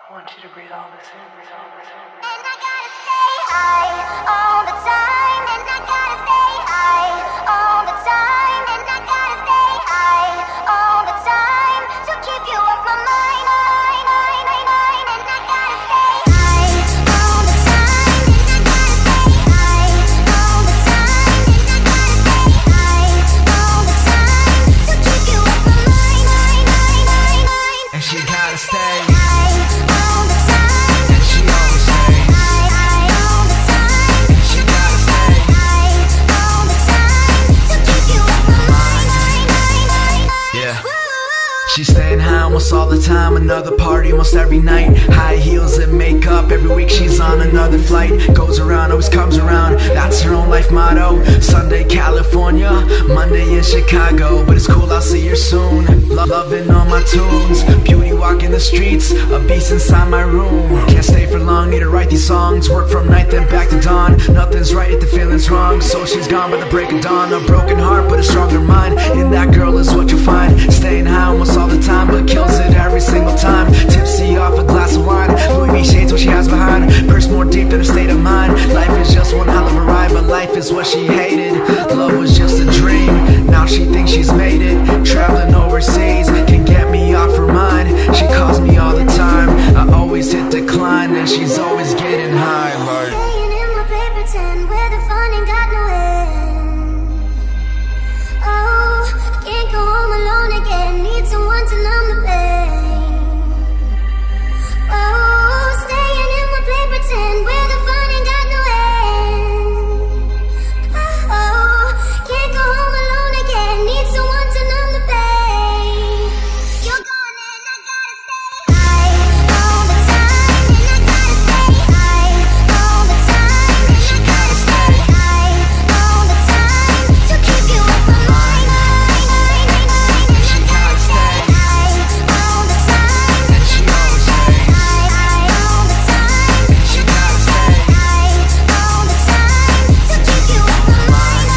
I want you to breathe all this in, breathe all this in. And I gotta stay high all the time. And I gotta stay high all the time. And I gotta stay high all the time to keep you off my mind. And I gotta stay high all the time. And I gotta stay high all the time. And I gotta stay high all the time to keep you off my mind. And she gotta stay. She's staying high almost all the time, another party almost every night. High heels and makeup, every week she's on another flight. Goes around, always comes around, that's her own life motto. Sunday, California, Monday in Chicago. But it's cool, I'll see her soon. Loving all my tunes, beauty walking the streets, a beast inside my room. Can't stay for long, need to write these songs. Work from night then back to dawn. Nothing's right if the feeling's wrong, so she's gone by the break of dawn. A broken heart but a stronger mind, in that girl is what you'll find. Staying high almost all the time, but kills it every single time. Tipsy off a glass of wine, Louis V shades what she has behind. Purse more deep than her state of mind. Life is just one hell of a ride, but life is what she hated. Love was just a dream, now she thinks she's made it. Traveling overseas can get me off her mind. She calls me all the time, I always hit decline, and she's always getting high like Staying in my paper tin where the fun ain't got no end. Oh, can't go home alone again, need someone to numb the pain. Oh, staying in my paper tin where the fun ain't got no end. Oh, can't go home alone again, need someone to numb the pain. You're gone and I gotta stay high all the time. And I gotta stay high all the time. And I gotta stay high all the time to keep you off my mind. she gotta stay. All the time. And she always stays. All the time. She gotta stay. All the time to keep you off my mind.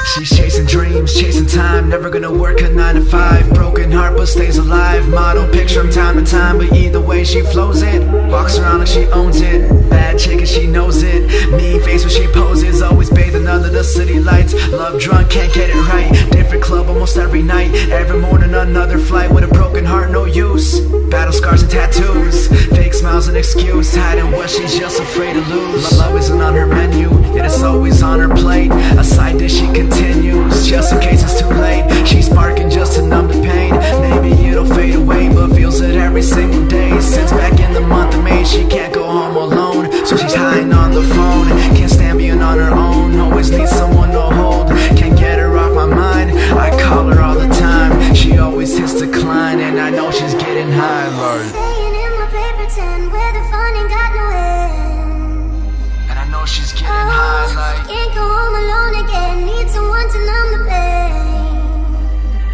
She's chasing dreams, chasing time, never gonna work a 9 to 5. Broken heart but stays alive, model picture from time to time. But either way she flows it, walks around like she owns it. Bad chick and she knows it, mean face when she poses. Always bathing under the city lights, love drunk, can't get it right. Different club almost every night, every morning another flight. With a broken heart, no use, battle scars and tattoos. Fake smiles an excuse, hiding what she's just afraid to lose. My love isn't on her menu, yet it's always on her plate. A side dish she continues, just in case it's too late. She's sparking just to numb the pain, maybe it'll fade away, but feels it every single day. Since back in the month of May, she can't go home alone, so she's hiding on the phone. Can't stand being on her own, always needs someone to hold. Can't get her off my mind, I call her all the time. She always hits decline, and I know she's getting high like. Staying in my paper tin where the fun ain't got no end. And I know she's getting high like. Can't go home alone again, need someone to numb the pain.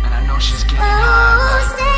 And I know she's getting high Oh, like. stay